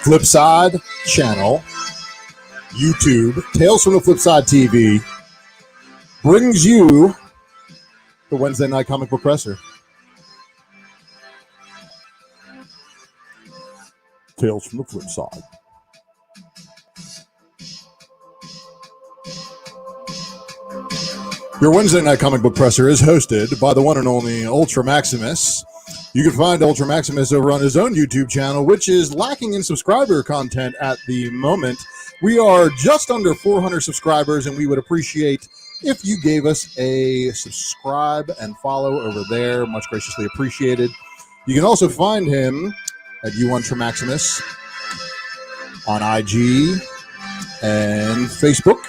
Flipside channel, YouTube, Tales from the Flipside TV brings you the Wednesday Night Comic Book Presser. Tales from the Flipside. Your Wednesday Night Comic Book Presser is hosted by the one and only Ultra Maximus. You can find Ultra Maximus over on his own YouTube channel, which is lacking in subscriber content at the moment. We are just under 400 subscribers, and we would appreciate if you gave us a subscribe and follow over there. Much graciously appreciated. You can also find him at Ultra Maximus on IG and Facebook.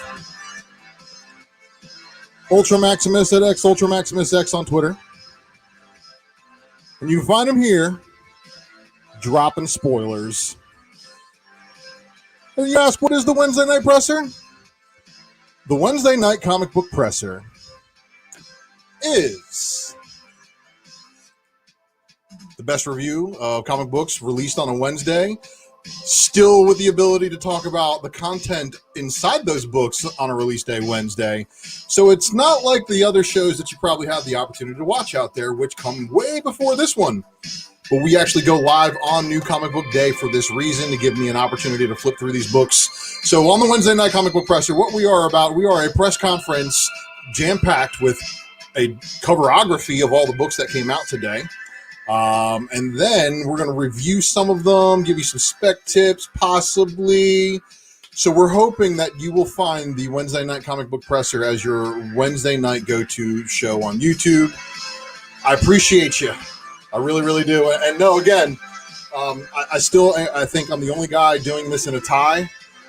Ultra Maximus at X, Ultra Maximus X on Twitter. And you can find him here, dropping spoilers. And you ask, what is the Wednesday Night Presser? The Wednesday Night Comic Book Presser is the best review of comic books released on a Wednesday, still with the ability to talk about the content inside those books on a release day Wednesday. So it's not like the other shows that you probably have the opportunity to watch out there, which come way before this one. But we actually go live on New Comic Book Day for this reason, to give me an opportunity to flip through these books. So on the Wednesday Night Comic Book Presser, what we are about, we are a press conference jam-packed with a coverography of all the books that came out today. And then we're going to review some of them, give you some spec tips, possibly. So we're hoping that you will find the Wednesday Night Comic Book Presser as your Wednesday night go-to show on YouTube. I appreciate you. I really, really do. And no, again, I think I'm the only guy doing this in a tie.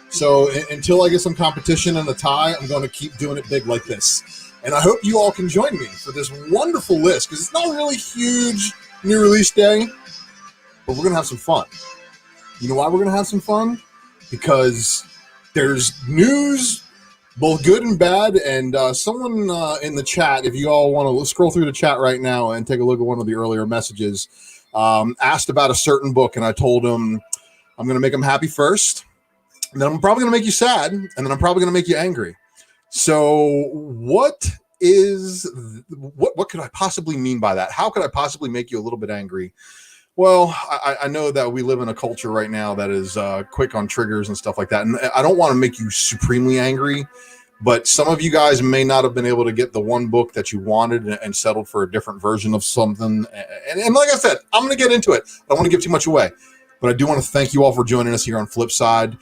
So until I get some competition in the tie, I'm going to keep doing it big like this. And I hope you all can join me for this wonderful list, because it's not really huge new release day, but we're going to have some fun. You know why we're going to have some fun? Because there's news, both good and bad, and someone in the chat, if you all want to scroll through the chat right now and take a look at one of the earlier messages, asked about a certain book, and I told him I'm going to make him happy first, and then I'm probably going to make you sad, and then I'm probably going to make you angry. So what could I possibly mean by that? How could I possibly make you a little bit angry? Well, I know that we live in a culture right now that is quick on triggers and stuff like that. And I don't want to make you supremely angry, but some of you guys may not have been able to get the one book that you wanted and settled for a different version of something. And like I said, I'm going to get into it. I don't want to give too much away, but I do want to thank you all for joining us here on Flipside.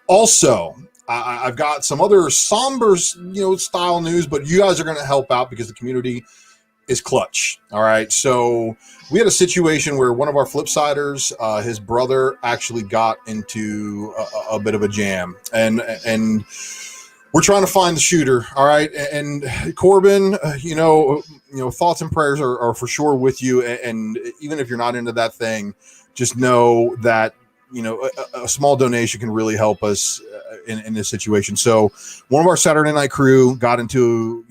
Also, I've got some other somber, style news, but you guys are going to help out because the community is clutch. All right. So we had a situation where one of our Flipsiders, his brother actually got into a bit of a jam, and we're trying to find the shooter. All right. And Corban, thoughts and prayers are for sure with you. And even if you're not into that thing, just know that, a small donation can really help us in this situation. So one of our Saturday night crew got into,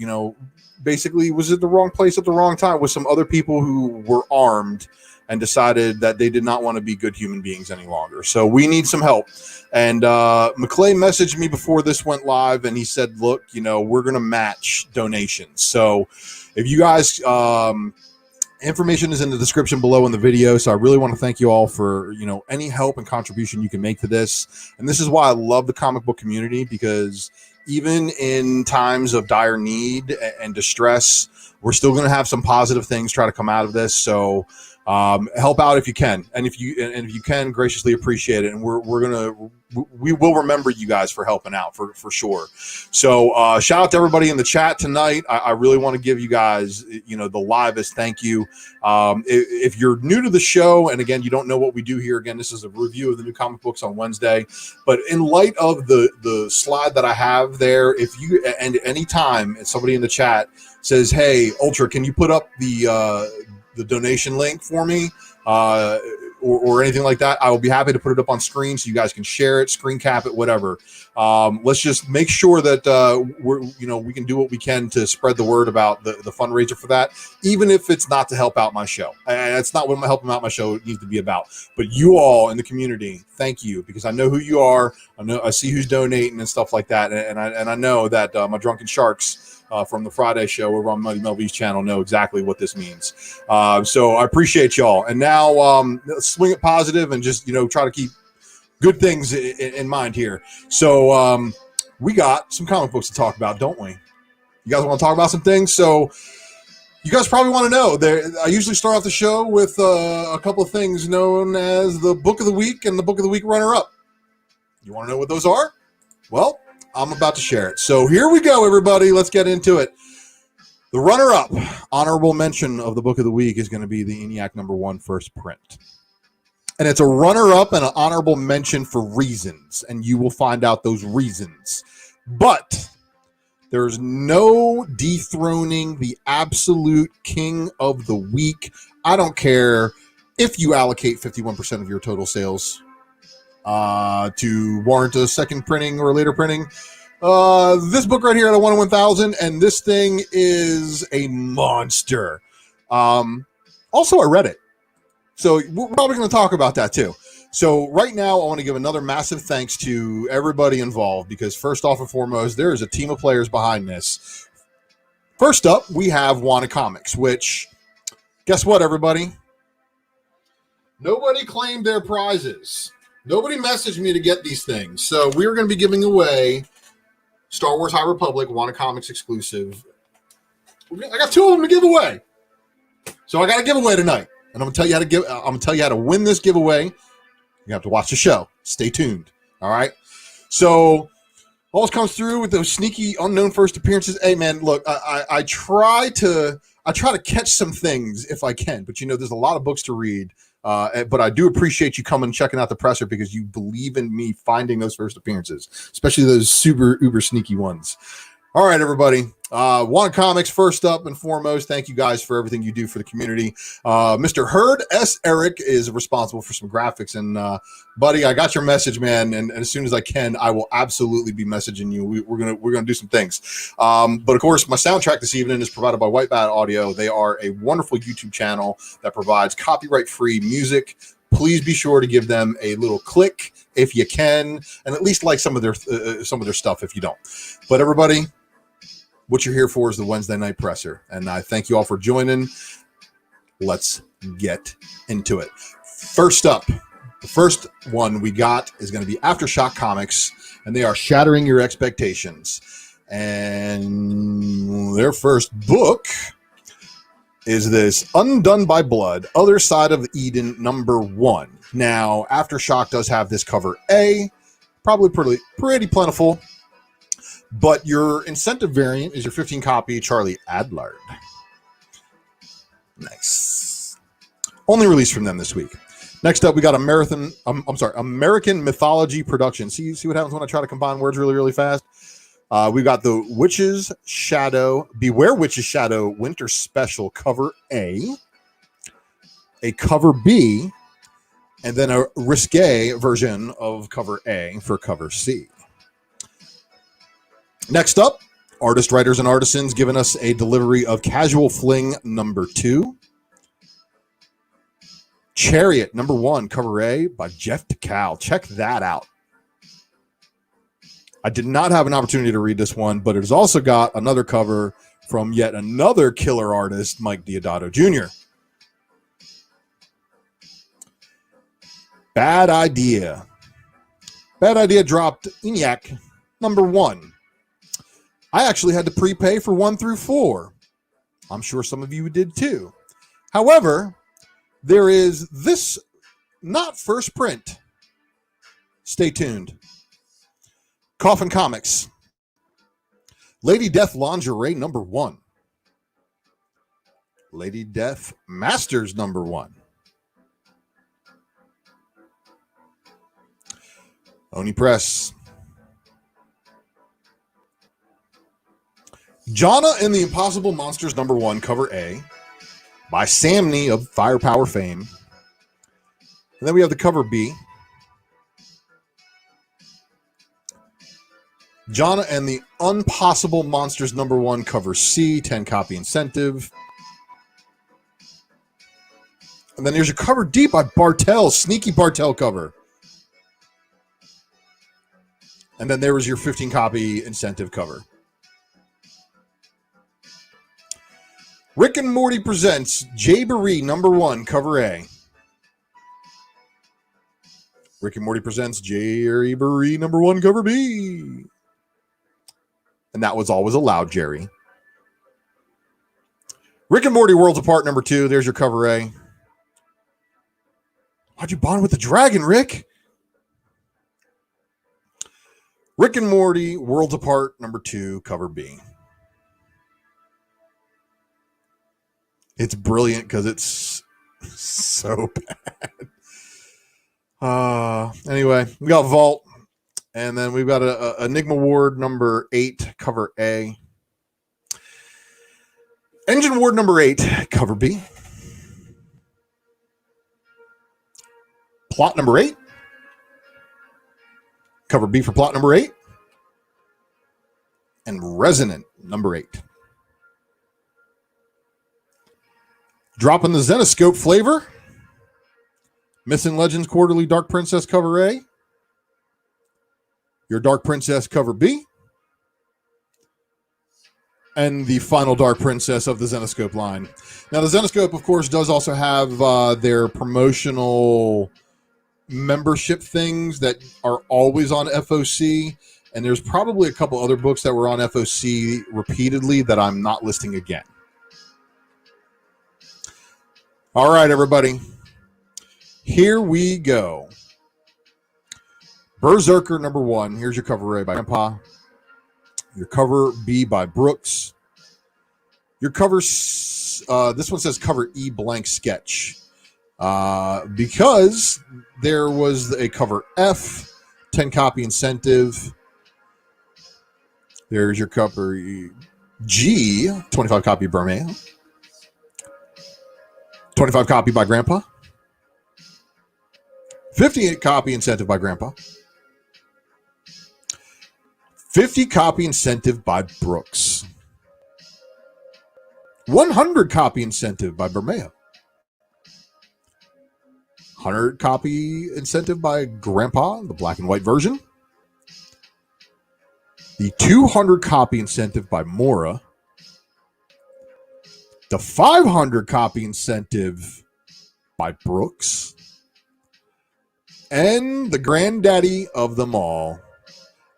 basically was at the wrong place at the wrong time with some other people who were armed and decided that they did not want to be good human beings any longer. So we need some help. And McClay messaged me before this went live, and he said, look, we're going to match donations. So if you guys, information is in the description below in the video. So I really want to thank you all for, any help and contribution you can make to this. And this is why I love the comic book community, because even in times of dire need and distress, we're still going to have some positive things try to come out of this. So help out if you can, and if you can, graciously appreciate it. And we will remember you guys for helping out for sure. So shout out to everybody in the chat tonight. I really want to give you guys, the livest thank you. If you're new to the show, and again, you don't know what we do here, again, this is a review of the new comic books on Wednesday. But in light of the slide that I have there, if you, and any time somebody in the chat says, hey, Ultra, can you put up the donation link for me? or anything like that, I will be happy to put it up on screen so you guys can share it, screen cap it, whatever. Let's just make sure that we can do what we can to spread the word about the fundraiser for that, even if it's not to help out my show. That's not what helping out my show needs to be about. But you all in the community, thank you, because I know who you are. I see who's donating and stuff like that, and I know that my drunken sharks from the Friday show over on Muddy Mel V's channel know exactly what this means. So I appreciate y'all. And now let's swing it positive and just try to keep good things in mind here. So we got some comic books to talk about, don't we? You guys want to talk about some things? So you guys probably want to know. I usually start off the show with a couple of things known as the Book of the Week and the Book of the Week runner-up. You want to know what those are? Well, I'm about to share it. So here we go, everybody. Let's get into it. The runner-up, honorable mention of the Book of the Week, is going to be the ENIAC #1 first print. And it's a runner-up and an honorable mention for reasons, and you will find out those reasons. But there's no dethroning the absolute king of the week. I don't care if you allocate 51% of your total sales to warrant a second printing or a later printing. This book right here at a 1 in 1,000, and this thing is a monster. Also, I read it, so we're probably going to talk about that too. So right now, I want to give another massive thanks to everybody involved, because first off and foremost, there is a team of players behind this. First up, we have Wanted Comics, which, guess what, everybody? Nobody claimed their prizes. Nobody messaged me to get these things. So we're going to be giving away Star Wars High Republic Wanted Comics exclusive. I got 2 of them to give away. So I got a giveaway tonight. And I'm going to tell you how to I'm going to tell you how to win this giveaway. You have to watch the show. Stay tuned. All right. So always comes through with those sneaky unknown first appearances. Hey man, look, I try to catch some things if I can, but there's a lot of books to read. But I do appreciate you coming and checking out the presser, because you believe in me finding those first appearances, especially those super uber sneaky ones. All right, everybody. Wanted Comics, first up and foremost, thank you guys for everything you do for the community. Mr. Hurd S. Eric is responsible for some graphics. And, buddy, I got your message, man. And as soon as I can, I will absolutely be messaging you. We're gonna do some things. But, of course, my soundtrack this evening is provided by White Bat Audio. They are a wonderful YouTube channel that provides copyright-free music. Please be sure to give them a little click if you can, and at least like some of their stuff if you don't. But, everybody, what you're here for is the Wednesday night presser, and I thank you all for joining. Let's get into it. First up, the first one we got is going to be Aftershock Comics, and they are shattering your expectations. And their first book is this Undone by Blood, Other Side of Eden #1. Now, Aftershock does have this cover A, probably pretty plentiful. But your incentive variant is your 15 copy Charlie Adlard. Nice. Only released from them this week. Next up, we got American Mythology Production. See what happens when I try to combine words really, really fast? We got the Beware Witch's Shadow Winter Special cover A, cover B, and then a risque version of cover A for cover C. Next up, Artist, Writers, and Artisans giving us a delivery of Casual Fling #2. Chariot #1, cover A by Jeff DeCal. Check that out. I did not have an opportunity to read this one, but it has also got another cover from yet another killer artist, Mike Deodato Jr. Bad Idea. Bad Idea dropped ENIAC #1. I actually had to prepay for 1 through 4. I'm sure some of you did too. However, there is this not first print. Stay tuned. Coffin Comics. Lady Death Lingerie #1. Lady Death Masters #1. Oni Press. Jonna and the Impossible Monsters #1, cover A, by Sam Nee of Firepower fame. And then we have the cover B. Jonna and the Unpossible Monsters #1 cover C, 10 copy incentive. And then there's your cover D by Bartel, sneaky Bartel cover. And then there was your 15 copy incentive cover. Rick and Morty presents Jay Baree #1 cover A. Rick and Morty presents Jerry Baree #1 cover B. And that was always allowed, Jerry. Rick and Morty Worlds Apart #2. There's your cover A. Why'd you bond with the dragon, Rick? Rick and Morty Worlds Apart #2 cover B. It's brilliant because it's so bad. Anyway, we got Vault, and then we've got a Enigma Ward #8 cover A. Engine Ward #8 cover B. Plot #8 cover B for plot #8. And Resonant #8. Dropping the Zenoscope flavor. Missing Legends Quarterly Dark Princess cover A. Your Dark Princess cover B. And the final Dark Princess of the Zenoscope line. Now, the Zenoscope, of course, does also have their promotional membership things that are always on FOC. And there's probably a couple other books that were on FOC repeatedly that I'm not listing again. All right, everybody. Here we go. Berserker #1. Here's your cover A by Grandpa. Your cover B by Brooks. Your cover, this one says cover E blank sketch. Because there was a cover F, 10 copy incentive. There's your cover G, 25 copy Burmea. 25 copy by Grandpa. 58 copy incentive by Grandpa. 50 copy incentive by Brooks. 100 copy incentive by Burmea. 100 copy incentive by Grandpa, the black and white version. The 200 copy incentive by Mora. The 500 copy incentive by Brooks. And the granddaddy of them all,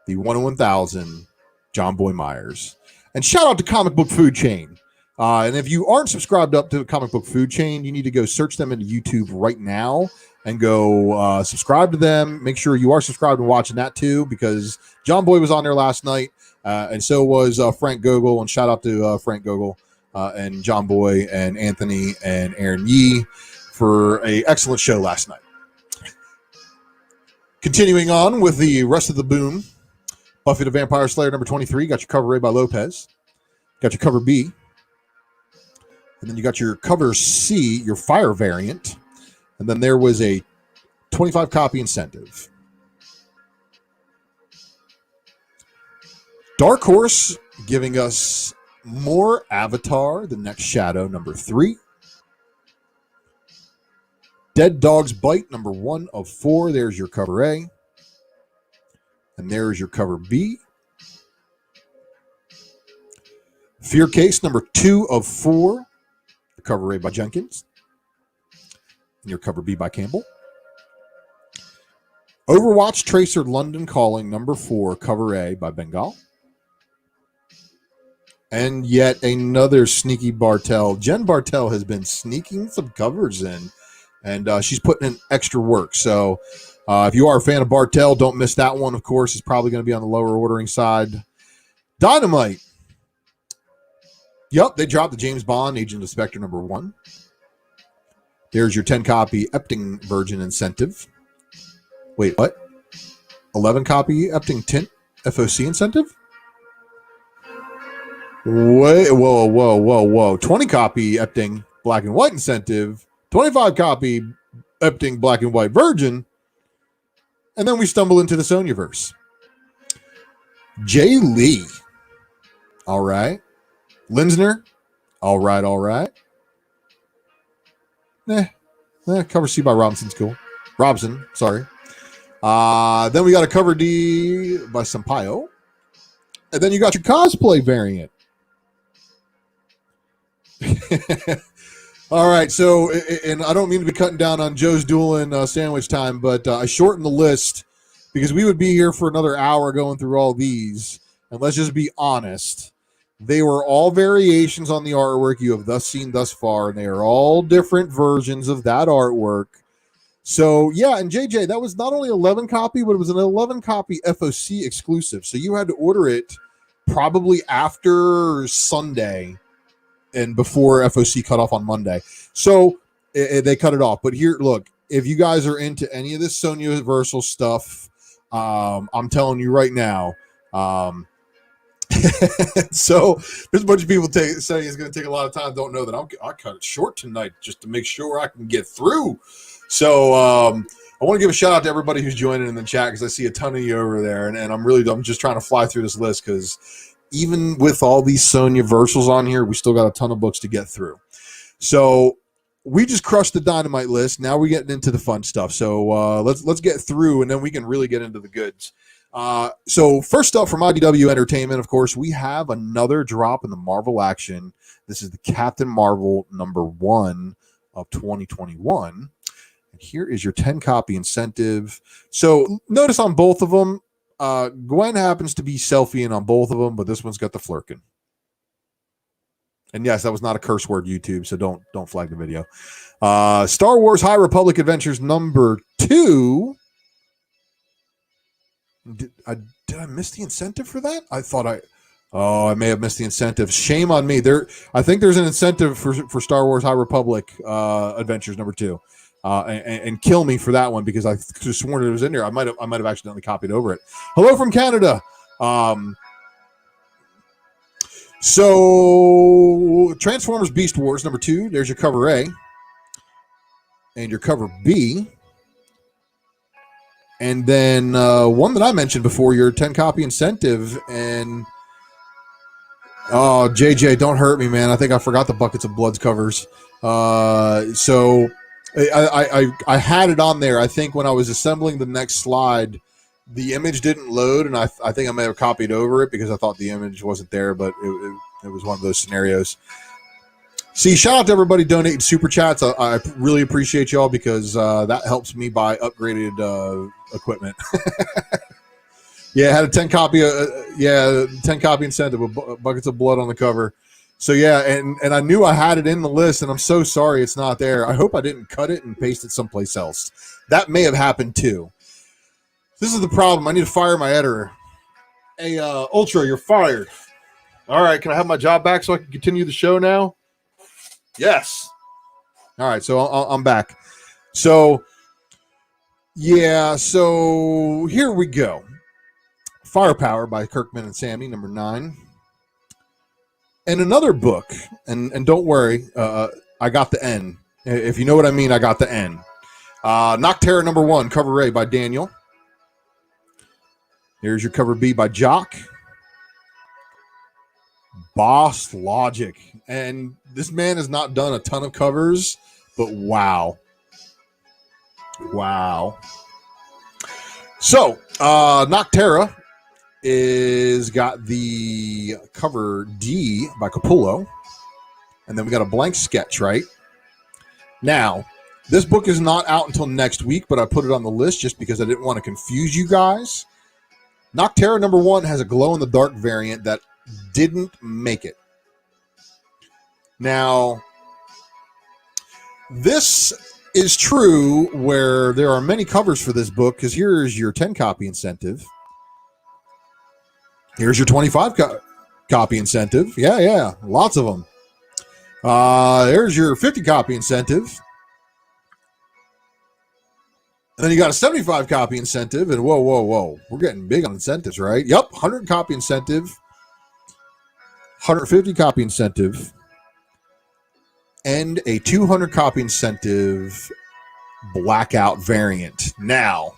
the 1 in 1,000, John Boy Myers. And shout out to Comic Book Food Chain. And if you aren't subscribed up to the Comic Book Food Chain, you need to go search them into YouTube right now and go subscribe to them. Make sure you are subscribed and watching that too, because John Boy was on there last night, and so was Frank Gogol. And shout out to Frank Gogol and John Boy and Anthony and Aaron Yee for an excellent show last night. Continuing on with the rest of the boom, Buffy the Vampire Slayer #23. Got your cover A by Lopez. Got your cover B. And then you got your cover C, your fire variant. And then there was a 25 copy incentive. Dark Horse giving us more Avatar, The Next Shadow #3. Dead Dog's Bite #1 of 4. There's your cover A. And there's your cover B. Fear Case #2 of 4. The cover A by Jenkins. And your cover B by Campbell. Overwatch Tracer London Calling #4. Cover A by Bengal. And yet another sneaky Bartel. Jen Bartel has been sneaking some covers in. And she's putting in extra work. So if you are a fan of Bartel, don't miss that one. Of course, it's probably going to be on the lower ordering side. Dynamite. Yep, they dropped the James Bond Agent of Spectre #1. There's your 10 copy Epting Virgin incentive. Wait, what? 11 copy Epting Tint FOC incentive? Wait, whoa. 20 copy Epting Black and White incentive. 25 copy Epting Black and White Virgin. And then we stumble into the Sonyaverse. Jay Lee. All right. Linsner. All right. Cover C by Robinson's cool. Robson, sorry. Then we got a cover D by Sampaio. And then you got your cosplay variant. All right, so, and I don't mean to be cutting down on Joe's dueling sandwich time, but I shortened the list because we would be here for another hour going through all these. And let's just be honest. They were all variations on the artwork you have thus seen thus far, and they are all different versions of that artwork. So, yeah, and JJ, that was not only 11 copy, but it was an 11 copy FOC exclusive. So you had to order it probably after Sunday and before FOC cut off on Monday. So they cut it off. But here, look, if you guys are into any of this Sony Universal stuff, I'm telling you right now. So there's a bunch of people saying it's going to take a lot of time. Don't know that I cut it short tonight just to make sure I can get through. So I want to give a shout out to everybody who's joining in the chat because I see a ton of you over there, and I'm just trying to fly through this list because even with all these Sony Universals on here, we still got a ton of books to get through. So we just crushed the Dynamite list. Now we're getting into the fun stuff. So let's get through, and then we can really get into the goods. So first up from IDW Entertainment, of course, we have another drop in the Marvel action. This is the Captain Marvel #1 of 2021. And here is your 10 copy incentive. So notice on both of them, Gwen happens to be selfieing on both of them, but this one's got the flirkin. And yes, that was not a curse word, YouTube, so don't flag the video. Star Wars High Republic Adventures #2. Did I miss the incentive for that? I may have missed the incentive. Shame on me. I think there's an incentive for Star Wars High Republic Adventures #2. And kill me for that one because I could have sworn it was in there. I might have accidentally copied over it. Hello from Canada. So Transformers Beast Wars #2. There's your cover A. And your cover B. And then one that I mentioned before, your 10 copy incentive. And oh, JJ, don't hurt me, man. I think I forgot the Buckets of Bloods covers. So I had it on there. I think when I was assembling the next slide, the image didn't load, and I think I may have copied over it because I thought the image wasn't there, but it was one of those scenarios. See, shout out to everybody donating super chats. I really appreciate y'all because that helps me buy upgraded equipment. Yeah, I had a 10 copy 10 copy incentive with Buckets of Blood on the cover. So yeah, and I knew I had it in the list, and I'm so sorry it's not there. I hope I didn't cut it and paste it someplace else. That may have happened too. This is the problem. I need to fire my editor. Hey, Ultra, you're fired. All right, can I have my job back so I can continue the show now? Yes. All right, so I'm back. So, yeah, so here we go. Firepower by Kirkman and Sammy, #9. And another book, and don't worry, I got the N. If you know what I mean, I got the N. Nocterra #1, cover A by Daniel. Here's your cover B by Jock. Boss Logic. And this man has not done a ton of covers, but wow. Wow. So, Nocterra is got the cover D by Capullo. And then we got a blank sketch, right? Now, this book is not out until next week, but I put it on the list just because I didn't want to confuse you guys. Nocterra #1 has a glow-in-the-dark variant that didn't make it. Now, this is true where there are many covers for this book because here's your 10 copy incentive. Here's your 25 copy incentive. Yeah, lots of them. There's your 50 copy incentive. And then you got a 75 copy incentive. And whoa. We're getting big on incentives, right? Yep, 100 copy incentive. 150 copy incentive. And a 200 copy incentive blackout variant. Now,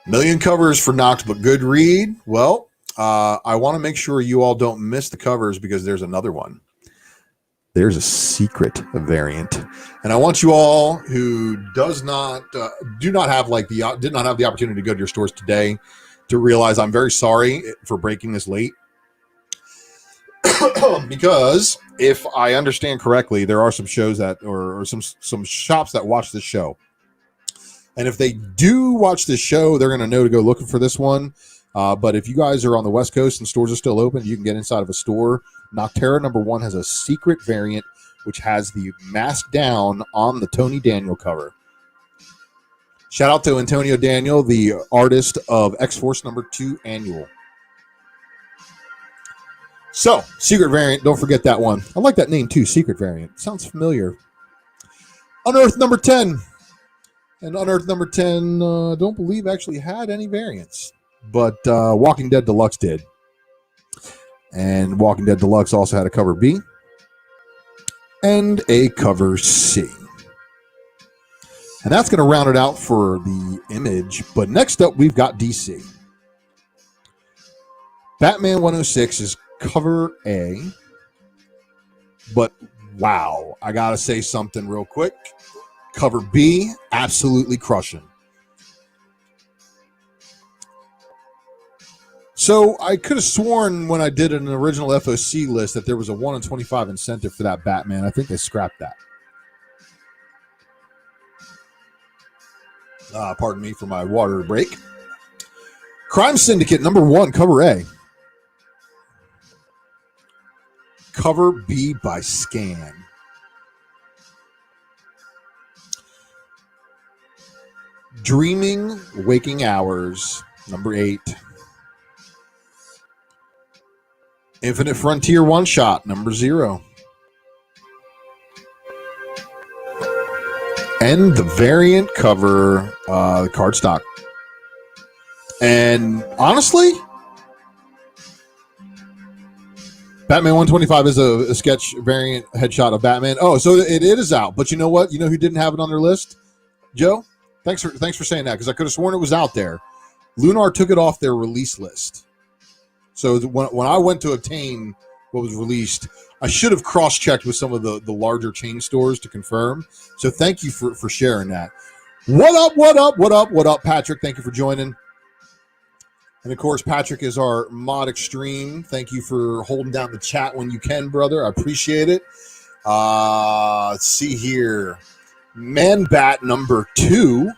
million covers for knocked but good read. Well, I want to make sure you all don't miss the covers because there's another one. There's a secret variant, and I want you all who do not have did not have the opportunity to go to your stores today to realize I'm very sorry for breaking this late. Because if I understand correctly, there are some shows that or some shops that watch this show. And if they do watch this show, they're going to know to go looking for this one. But if you guys are on the West Coast and stores are still open, you can get inside of a store. Nocterra number 1 has a secret variant, which has the mask down on the Tony Daniel cover. Shout out to Antonio Daniel, the artist of X-Force number 2 annual. So, secret variant, don't forget that one. I like that name too, secret variant. Sounds familiar. Unearthed number 10. And Unearthed number 10, don't believe actually had any variants. But Walking Dead Deluxe did. And Walking Dead Deluxe also had a cover B. And a cover C. And that's going to round it out for the image. But next up, we've got DC. Batman 106 is cover A. But wow, I got to say something real quick. Cover B, absolutely crushing. So I could have sworn when I did an original FOC list that there was a 1 in 25 incentive for that Batman. I think they scrapped that. Pardon me for my water break. Crime Syndicate number 1, cover A. Cover B by scan. Dreaming Waking Hours number 8. Infinite Frontier One Shot number 0. And the variant cover cardstock. And honestly, Batman 125 is a sketch variant headshot of Batman. Oh, so it is out. But you know what? You know who didn't have it on their list? Joe? Thanks for saying that, because I could have sworn it was out there. Lunar took it off their release list. So when I went to obtain what was released, I should have cross-checked with some of the larger chain stores to confirm. So thank you for sharing that. What up, Patrick? Thank you for joining. And, of course, Patrick is our mod extreme. Thank you for holding down the chat when you can, brother. I appreciate it. Let's see here. Man-Bat number 2.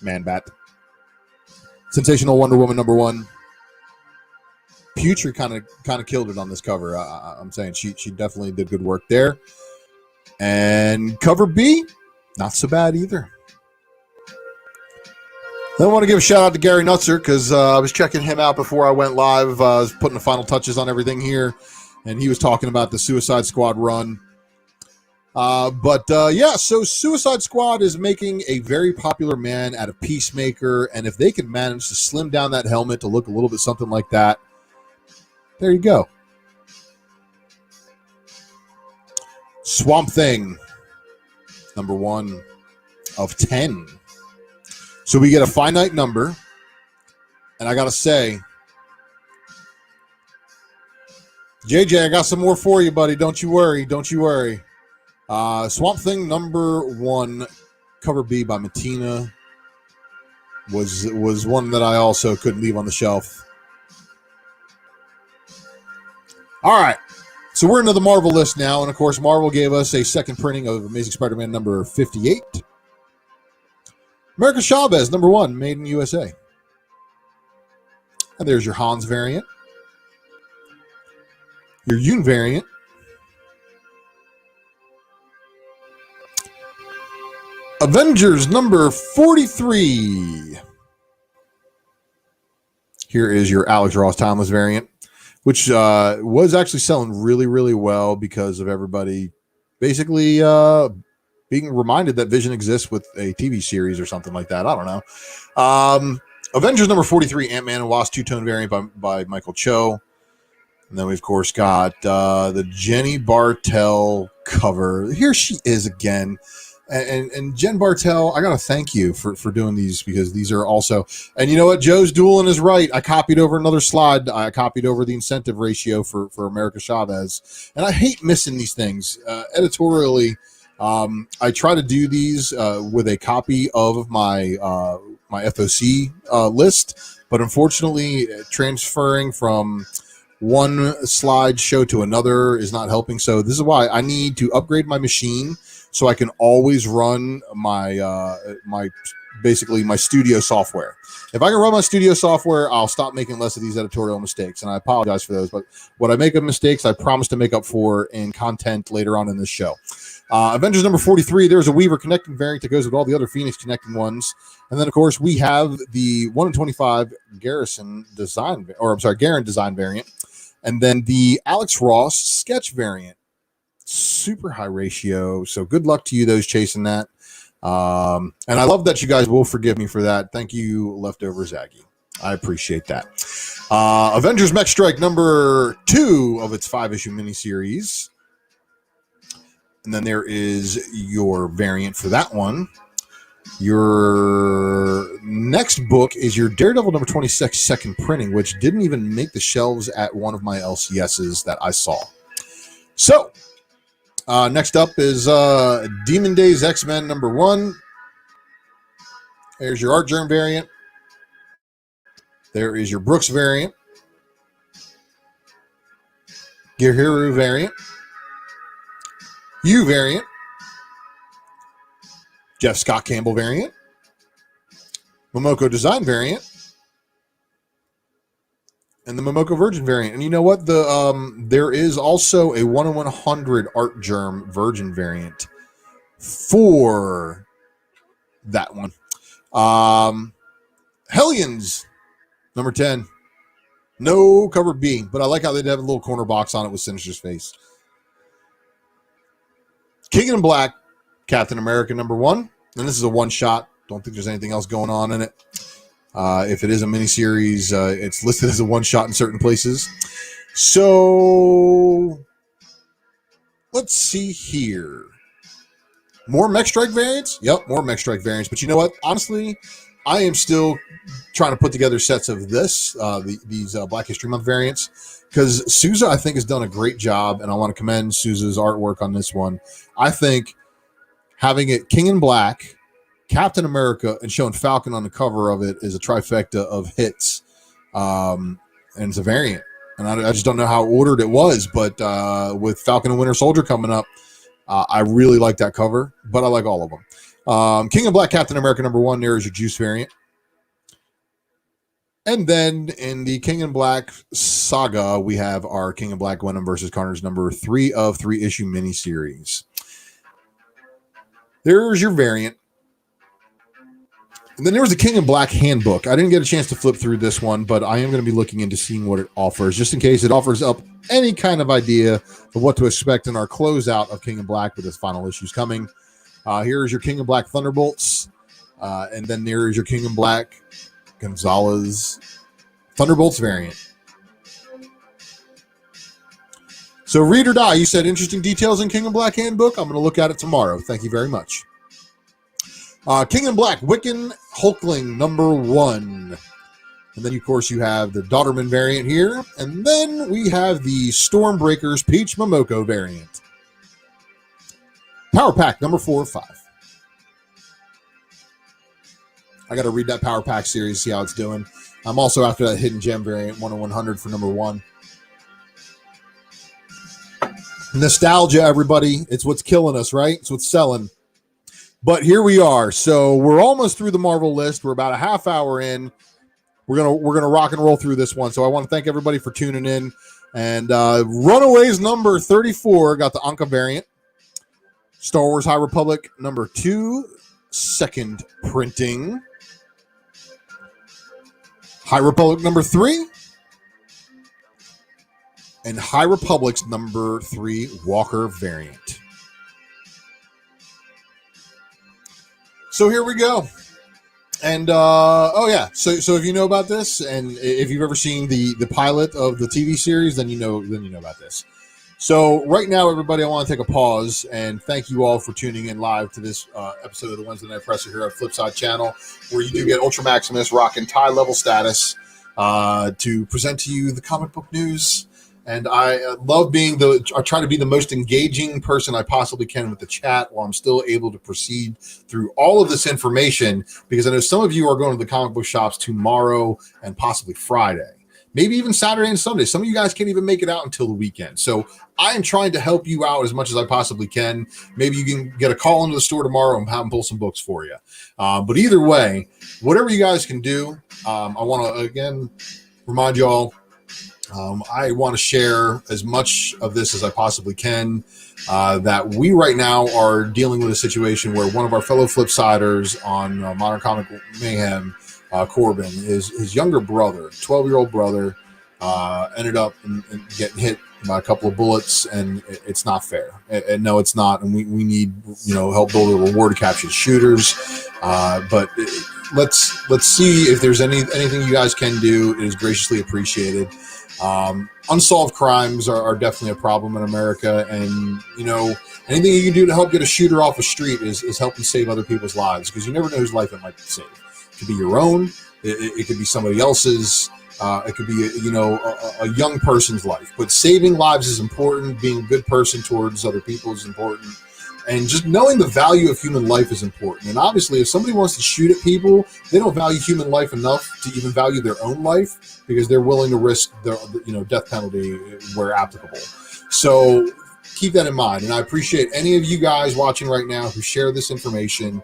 Man-Bat. Sensational Wonder Woman number 1. Putri kind of killed it on this cover. I'm saying she definitely did good work there. And cover B, not so bad either. Then I want to give a shout out to Gary Nutzer, because I was checking him out before I went live. I was putting the final touches on everything here, and he was talking about the Suicide Squad run. So Suicide Squad is making a very popular man out of Peacemaker, and if they can manage to slim down that helmet to look a little bit something like that, there you go. Swamp Thing, number 1 of 10. So we get a finite number, and I got to say, JJ, I got some more for you, buddy. Don't you worry. Swamp Thing number 1, cover B by Matina, was one that I also couldn't leave on the shelf. All right, so we're into the Marvel list now, and of course Marvel gave us a second printing of Amazing Spider-Man number 58. America Chavez number 1, made in USA. And there's your Hans variant, your Yoon variant, Avengers number 43. Here is your Alex Ross Timeless variant, which was actually selling really, really well because of everybody basically being reminded that Vision exists with a TV series or something like that. I don't know. Avengers number 43, Ant-Man and Wasp two-tone variant by Michael Cho. And then we, of course, got the Jenny Bartel cover. Here she is again. And Jen Bartel, I got to thank you for doing these, because these are also, and you know what? Joe's dueling is right. I copied over another slide. I copied over the incentive ratio for America Chavez. And I hate missing these things. Editorially, I try to do these with a copy of my my FOC list, but unfortunately, transferring from one slideshow to another is not helping. So this is why I need to upgrade my machine so I can always run my basically my studio software. If I can run my studio software, I'll stop making less of these editorial mistakes, and I apologize for those. But what I make of mistakes, I promise to make up for in content later on in this show. Avengers number 43, there's a Weaver connecting variant that goes with all the other Phoenix connecting ones. And then, of course, we have the 1 in 25 Garrison design, or I'm sorry, Garen design variant. And then the Alex Ross sketch variant. Super high ratio. So good luck to you, those chasing that. And I love that you guys will forgive me for that. Thank you, Leftover Zaggy. I appreciate that. Avengers Mech Strike number 2 of its 5-issue miniseries. And then there is your variant for that one. Your next book is your Daredevil number 26 second printing, which didn't even make the shelves at one of my LCSs that I saw. So, next up is Demon Days X-Men number 1. There's your Art Germ variant. There is your Brooks variant. Gearhero variant. U variant. Jeff Scott Campbell variant. Momoko Design variant. And the Momoko Virgin variant. And you know what? There is also a 1 in 100 Art Germ Virgin variant for that one. Hellions, number 10. No cover B, but I like how they have a little corner box on it with Sinister's face. King in Black, Captain America number 1. And this is a one-shot. Don't think there's anything else going on in it. If it is a miniseries, it's listed as a one-shot in certain places. So, let's see here. More Mech Strike variants? Yep, more Mech Strike variants. But you know what? Honestly, I am still trying to put together sets of these Black History Month variants, because Sousa, I think, has done a great job, and I want to commend Sousa's artwork on this one. I think having it King in Black, Captain America, and showing Falcon on the cover of it is a trifecta of hits, and it's a variant. And I just don't know how ordered it was, but with Falcon and Winter Soldier coming up, I really like that cover, but I like all of them. King in Black, Captain America number 1, there is your Juice variant. And then in the King in Black saga, we have our King in Black Venom versus Carnage number 3 of 3-issue miniseries. There's your variant. And then there was the King in Black handbook. I didn't get a chance to flip through this one, but I am going to be looking into seeing what it offers, just in case it offers up any kind of idea of what to expect in our closeout of King in Black with its final issues coming. Here is your King in Black Thunderbolts. And then there is your King in Black Gonzalez Thunderbolts variant. So read or die, you said interesting details in King in Black handbook. I'm going to look at it tomorrow. Thank you very much. King in Black Wiccan Hulkling number 1. And then, of course, you have the Daughterman variant here. And then we have the Stormbreakers Peach Momoko variant. Power Pack number 4 of 5. I got to read that Power Pack series, see how it's doing. I'm also after that Hidden Gem variant, 1 in 100 for number 1. Nostalgia, everybody. It's what's killing us, right? It's what's selling. But here we are. So we're almost through the Marvel list. We're about a half hour in. We're gonna rock and roll through this one. So I want to thank everybody for tuning in. And Runaways number 34 got the Anka variant. Star Wars High Republic number 2, second printing. High Republic number 3. And High Republic's number 3 Walker variant. So here we go. And oh yeah, so if you know about this, and if you've ever seen the pilot of the TV series, then you know about this. So right now, everybody, I want to take a pause and thank you all for tuning in live to this episode of the Wednesday Night Presser here at Flipside channel, where you do get Ultra Maximus rocking tie level status to present to you the comic book news. And I love I try to be the most engaging person I possibly can with the chat while I'm still able to proceed through all of this information, because I know some of you are going to the comic book shops tomorrow and possibly Friday, maybe even Saturday and Sunday. Some of you guys can't even make it out until the weekend. So I am trying to help you out as much as I possibly can. Maybe you can get a call into the store tomorrow and have them pull some books for you. But either way, whatever you guys can do, I want to, again, remind you all, I want to share as much of this as I possibly can, that we right now are dealing with a situation where one of our fellow Flipsiders on Modern Comic Mayhem, Corban, his younger brother, 12-year-old brother, ended up in getting hit by a couple of bullets, and it's not fair. And no, it's not. And we need, help build a reward to capture the shooters. But let's see if there's anything you guys can do. It is graciously appreciated. Unsolved crimes are definitely a problem in America, and anything you can do to help get a shooter off a street is helping save other people's lives, because you never know whose life it might save. It could be your own, it could be somebody else's, it could be a young person's life. But saving lives is important. Being a good person towards other people is important. And just knowing the value of human life is important. And obviously, if somebody wants to shoot at people, they don't value human life enough to even value their own life, because they're willing to risk their, death penalty where applicable. So keep that in mind. And I appreciate any of you guys watching right now who share this information.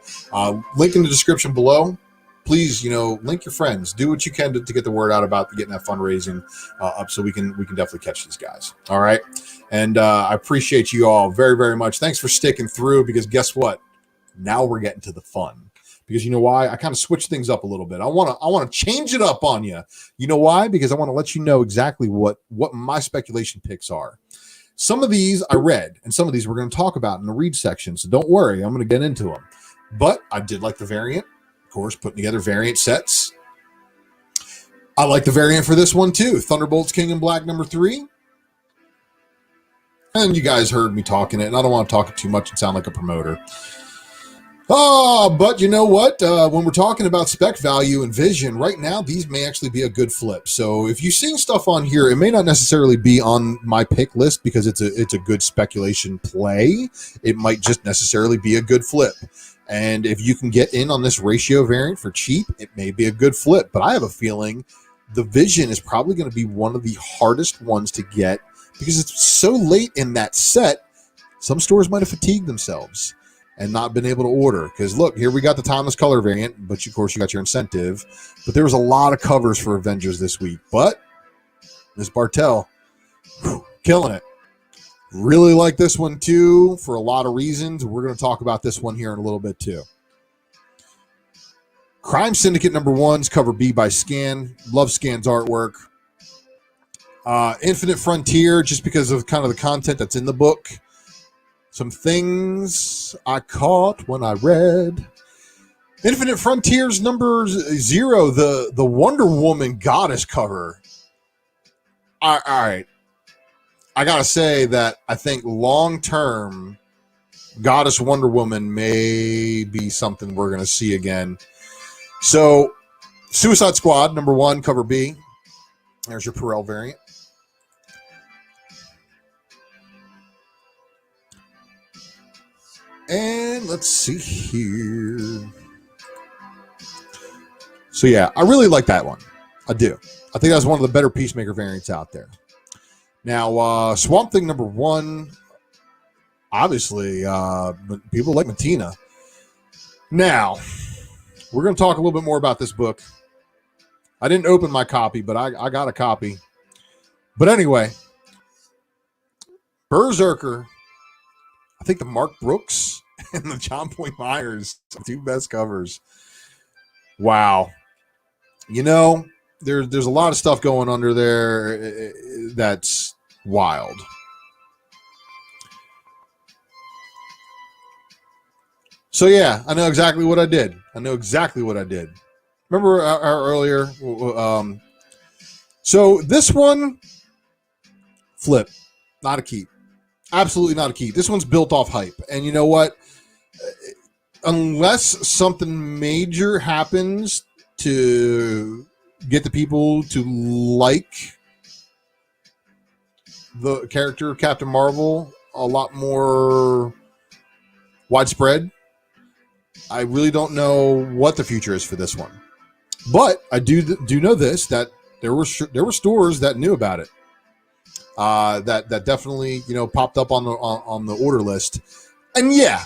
Link in the description below. Please, link your friends. Do what you can to get the word out about getting that fundraising up, so we can definitely catch these guys. All right. And I appreciate you all very, very much. Thanks for sticking through, because guess what? Now we're getting to the fun. Because you know why? I kind of switched things up a little bit. I want to change it up on you. You know why? Because I want to let you know exactly what my speculation picks are. Some of these I read, and some of these we're going to talk about in the read section. So don't worry, I'm going to get into them. But I did like the variant. Of course, putting together variant sets. I like the variant for this one too. Thunderbolts King in Black #3. And you guys heard me talking it, and I don't want to talk it too much and sound like a promoter. But you know what? When we're talking about spec value and vision, right now, these may actually be a good flip. So if you're seeing stuff on here, it may not necessarily be on my pick list because it's a good speculation play. It might just necessarily be a good flip. And if you can get in on this ratio variant for cheap, it may be a good flip. But I have a feeling the vision is probably going to be one of the hardest ones to get, because it's so late in that set. Some stores might have fatigued themselves and not been able to order. Because look, here we got the timeless color variant, but of course you got your incentive. But there was a lot of covers for Avengers this week. But Miss Bartel, killing it. Really like this one too for a lot of reasons. We're going to talk about this one here in a little bit too. Crime Syndicate #1's cover B by Scan. Love Scan's artwork. Infinite Frontier, just because of kind of the content that's in the book. Some things I caught when I read. Infinite Frontiers #0, the Wonder Woman goddess cover. All right. I gotta say that I think long-term, Goddess Wonder Woman may be something we're gonna see again. So, Suicide Squad #1, cover B. There's your Perel variant. And let's see here. So yeah, I really like that one. I do. I think that's one of the better Peacemaker variants out there. Now, Swamp Thing #1, obviously, people like Matina. Now, we're going to talk a little bit more about this book. I didn't open my copy, but I got a copy. But anyway, Berserker, I think the Mark Brooks and the John Point Myers, the two best covers. Wow. There's a lot of stuff going under there that's wild. So yeah, I know exactly what I did. Remember our earlier? So this one, flip, not a keep. Absolutely not a keep. This one's built off hype. And you know what? Unless something major happens to get the people to like the character of Captain Marvel a lot more widespread, I really don't know what the future is for this one. But I do know this, that there were stores that knew about it. That definitely, popped up on the order list. And yeah,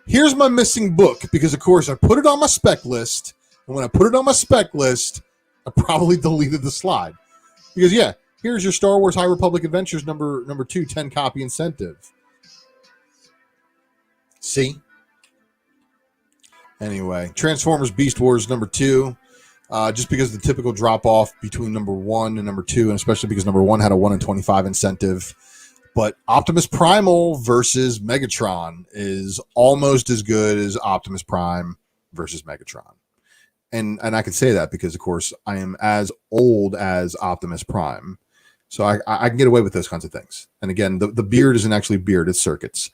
here's my missing book, because of course I put it on my spec list, and when I put it on my spec list, I probably deleted the slide. Because yeah, here's your Star Wars High Republic Adventures number 2, 10 copy incentive. See? Anyway, Transformers Beast Wars number 2. Just because of the typical drop off between number 1 and number 2, and especially because number 1 had a 1 in 25 incentive. But Optimus Primal versus Megatron is almost as good as Optimus Prime versus Megatron. And I can say that because, of course, I am as old as Optimus Prime. So I can get away with those kinds of things. And again, the beard isn't actually beard, it's circuits.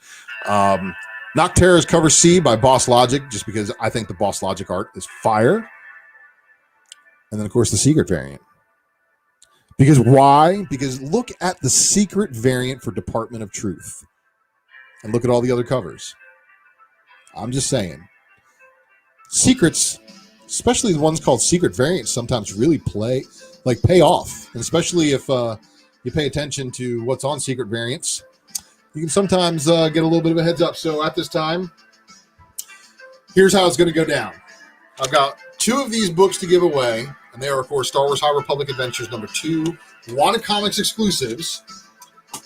Noctera's Cover C by Boss Logic, just because I think the Boss Logic art is fire. And then, of course, the secret variant. Because why? Because look at the secret variant for Department of Truth. And look at all the other covers. I'm just saying. Secrets, especially the ones called secret variants, sometimes really pay off. And especially if you pay attention to what's on secret variants, you can sometimes get a little bit of a heads up. So at this time, here's how it's going to go down. I've got 2 of these books to give away. And they are, of course, Star Wars High Republic Adventures number 2, Wanted Comics exclusives.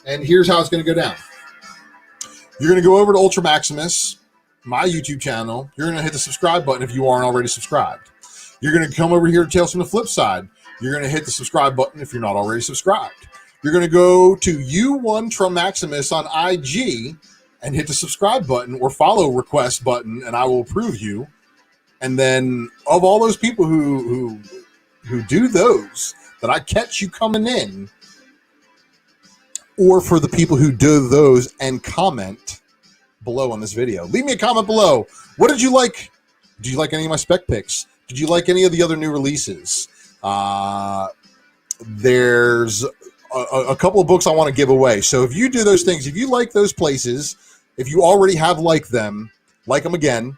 And here's how it's going to go down. You're going to go over to Ultra Maximus, my YouTube channel. You're going to hit the subscribe button if you aren't already subscribed. You're going to come over here to Tales from the Flip Side. You're going to hit the subscribe button if you're not already subscribed. You're going to go to Ultra Maximus on IG and hit the subscribe button or follow request button, and I will approve you. And then of all those people who do those, that I catch you coming in, or for the people who do those and comment below on this video. Leave me a comment below. What did you like? Did you like any of my spec picks? Did you like any of the other new releases? There's a couple of books I want to give away. So if you do those things, if you like those places, if you already have liked them again,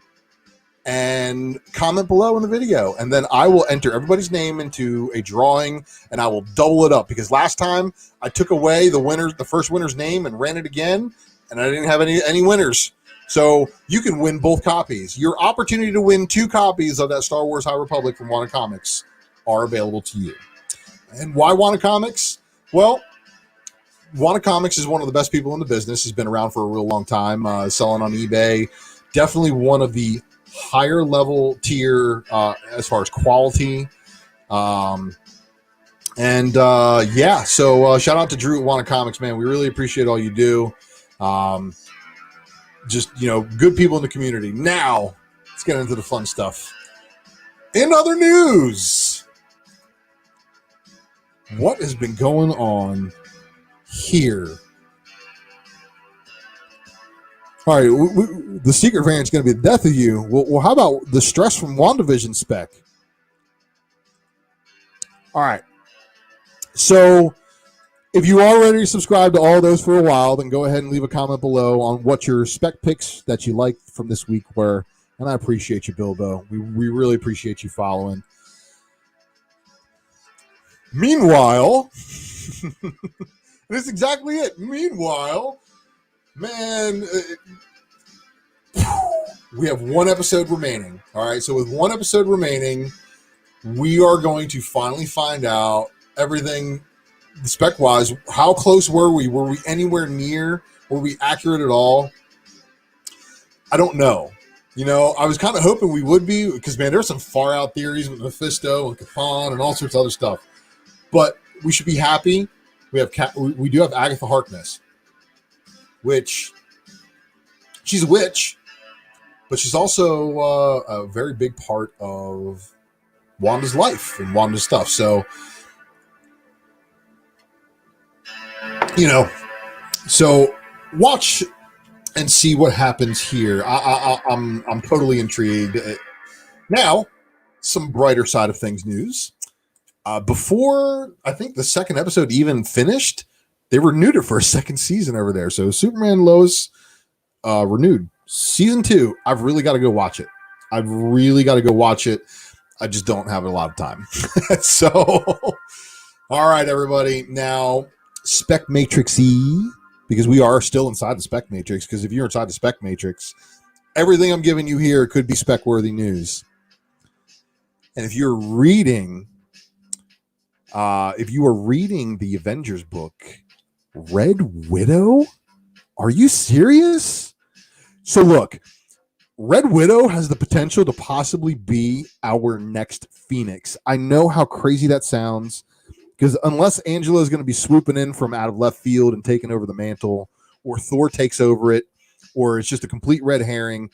and comment below in the video, and then I will enter everybody's name into a drawing, and I will double it up, because last time I took away the first winner's name and ran it again, and I didn't have any winners. So you can win both copies. Your opportunity to win 2 copies of that Star Wars High Republic from Wanted Comics are available to you. And why Wanted Comics? Well, Wanted Comics is one of the best people in the business. He's been around for a real long time, selling on eBay. Definitely one of the higher level tier as far as quality. So shout out to Drew at Wanted Comics, man. We really appreciate all you do. Good people in the community. Now let's get into the fun stuff. In other news, what has been going on here? All right, the secret variant's going to be the death of you. Well, how about the stress from WandaVision spec? All right. So if you already subscribed to all those for a while, then go ahead and leave a comment below on what your spec picks that you liked from this week were. And I appreciate you, Bilbo. We really appreciate you following. Meanwhile, that's exactly it. Meanwhile, man, we have 1 episode remaining. All right, so with 1 episode remaining, we are going to finally find out everything spec-wise. How close were we? Were we anywhere near? Were we accurate at all? I don't know. I was kind of hoping we would be, because, man, there's some far-out theories with Mephisto and Cthulhu and all sorts of other stuff. But we should be happy. We do have Agatha Harkness, which she's a witch, but she's also a very big part of Wanda's life and Wanda's stuff. So, so watch and see what happens here. I'm totally intrigued. Now, some brighter side of things news. Before I think the second episode even finished, they renewed it for a second season over there. So Superman Lois renewed season 2. I've really got to go watch it. I just don't have a lot of time. So, all right, everybody. Now, Spec Matrix E, because we are still inside the Spec Matrix. Because if you're inside the Spec Matrix, everything I'm giving you here could be spec-worthy news. And if you are reading the Avengers book, Red Widow, are you serious? So look, Red Widow has the potential to possibly be our next Phoenix. I know how crazy that sounds, because unless Angela is going to be swooping in from out of left field and taking over the mantle, or Thor takes over it, or it's just a complete red herring,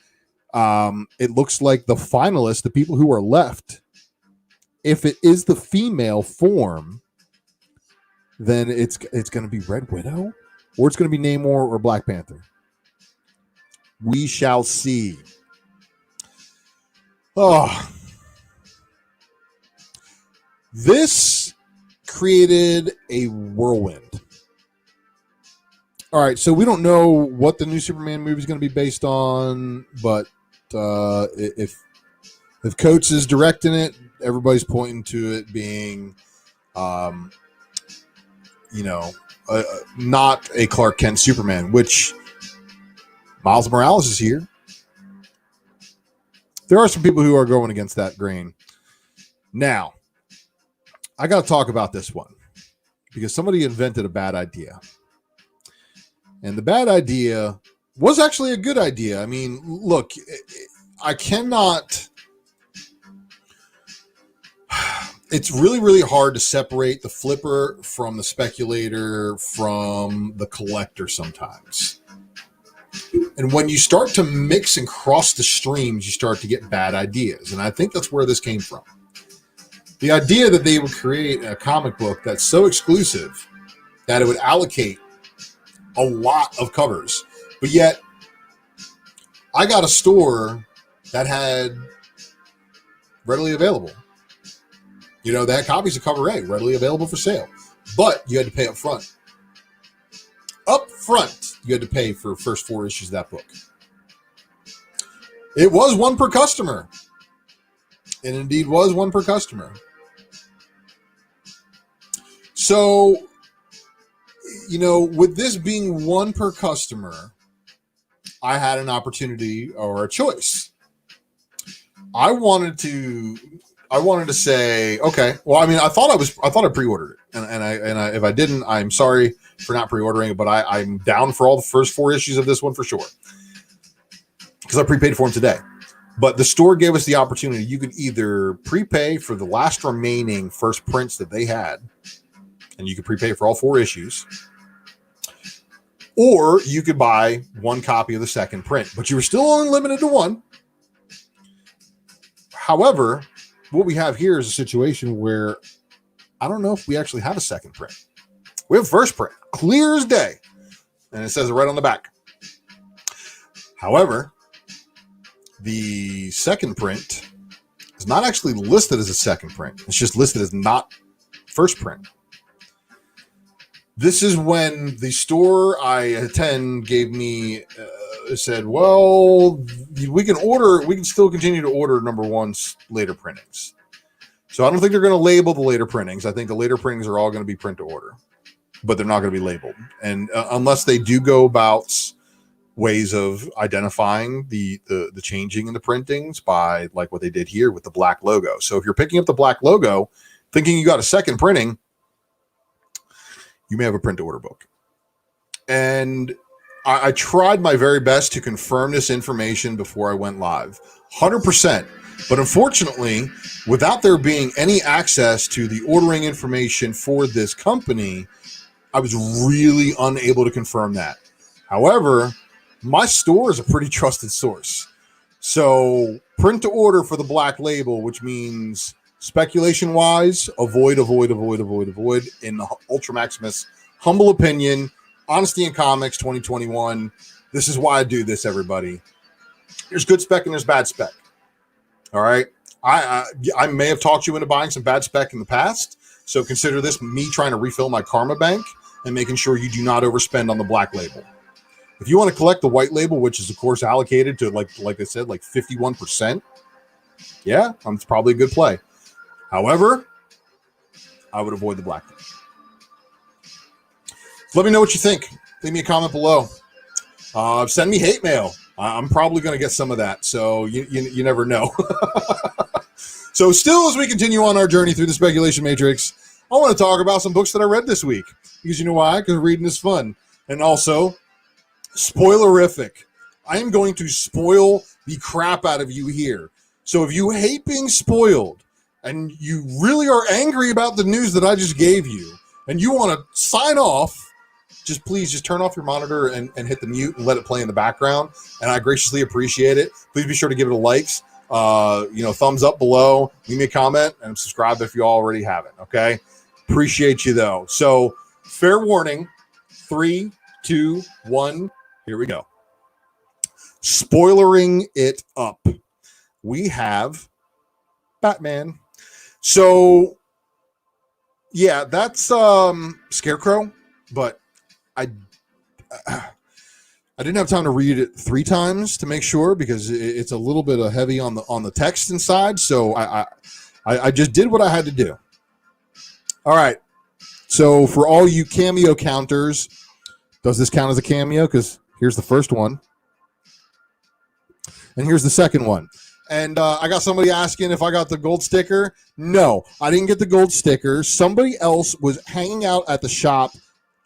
it looks like the finalists, the people who are left, if it is the female form, then it's going to be Red Widow, or it's going to be Namor or Black Panther. We shall see. Oh, this created a whirlwind. All right, so we don't know what the new Superman movie is going to be based on, but if Coates is directing it, everybody's pointing to it being, not a Clark Kent Superman, which Miles Morales is here. There are some people who are going against that grain. Now, I got to talk about this one because somebody invented a bad idea. And the bad idea was actually a good idea. I mean, look, I cannot... It's really, really hard to separate the flipper from the speculator from the collector sometimes. And when you start to mix and cross the streams, you start to get bad ideas. And I think that's where this came from. The idea that they would create a comic book that's so exclusive that it would allocate a lot of covers. But yet, I got a store that had readily available. They had copies of Cover A readily available for sale. But you had to pay up front. Up front, you had to pay for the first 4 issues of that book. It was one per customer. It indeed was one per customer. So, with this being one per customer, I had an opportunity or a choice. I wanted to say, okay, well, I mean, I thought I pre-ordered it, and I if I didn't, I'm sorry for not pre-ordering it, but I'm down for all the first 4 issues of this one for sure, because I prepaid for them today. But the store gave us the opportunity. You could either prepay for the last remaining first prints that they had, and you could prepay for all 4 issues, or you could buy one copy of the second print, but you were still only limited to one. However, what we have here is a situation where I don't know if we actually have a second print. We have first print, clear as day, and it says it right on the back. However, the second print is not actually listed as a second print. It's just listed as not first print. This is when the store I attend gave me said, well, we can still continue to order number 1's later printings. So I don't think they're going to label the later printings. I think the later printings are all going to be print to order, but they're not going to be labeled. And unless they do go about ways of identifying the changing in the printings by like what they did here with the black logo. So if you're picking up the black logo, thinking you got a second printing, you may have a print to order book. And I tried my very best to confirm this information before I went live. 100%. But unfortunately, without there being any access to the ordering information for this company, I was really unable to confirm that. However, my store is a pretty trusted source. So print to order for the black label, which means speculation wise, avoid. In the Ultra Maximus, humble opinion, honesty in comics 2021. This is why I do this, everybody. There's good spec and there's bad spec. All right. I may have talked you into buying some bad spec in the past. So consider this me trying to refill my karma bank and making sure you do not overspend on the black label. If you want to collect the white label, which is of course allocated to like I said, like 51%, yeah, it's probably a good play. However, I would avoid the black. Let me know what you think. Leave me a comment below. Send me hate mail. I'm probably going to get some of that, so you never know. So still, as we continue on our journey through the speculation matrix, I want to talk about some books that I read this week. Because you know why? Because reading is fun. And also, spoilerific. I am going to spoil the crap out of you here. So if you hate being spoiled, and you really are angry about the news that I just gave you, and you want to sign off, please just turn off your monitor and hit the mute and let it play in the background. And I graciously appreciate it. Please be sure to give it a likes, thumbs up below, leave me a comment, and subscribe if you already haven't. Okay. Appreciate you though. So fair warning, 3, 2, 1, here we go. Spoilering it up. We have Batman. So yeah, that's Scarecrow, but I didn't have time to read it 3 times to make sure because it's a little bit heavy on the text inside. So I just did what I had to do. All right. So for all you cameo counters, does this count as a cameo? Because here's the first one, and here's the second one. And I got somebody asking if I got the gold sticker. No, I didn't get the gold sticker. Somebody else was hanging out at the shop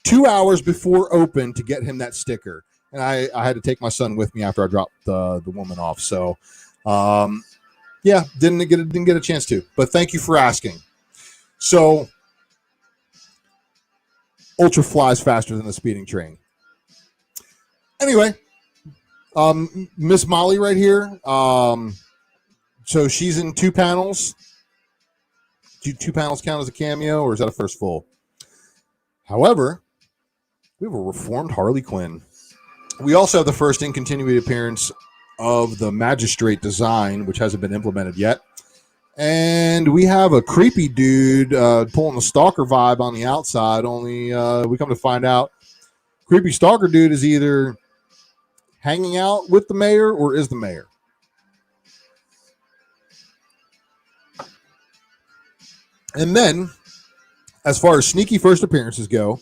2 hours before open to get him that sticker. And I had to take my son with me after I dropped the woman off. So, yeah, didn't get a chance to. But thank you for asking. So, Ultra flies faster than the speeding train. Anyway, Miss Molly right here. So she's in 2 panels. Do 2 panels count as a cameo, or is that a first full? However, we have a reformed Harley Quinn. We also have the first in continuity appearance of the Magistrate design, which hasn't been implemented yet. And we have a creepy dude pulling the stalker vibe on the outside, only we come to find out creepy stalker dude is either hanging out with the mayor or is the mayor. And then, as far as sneaky first appearances go,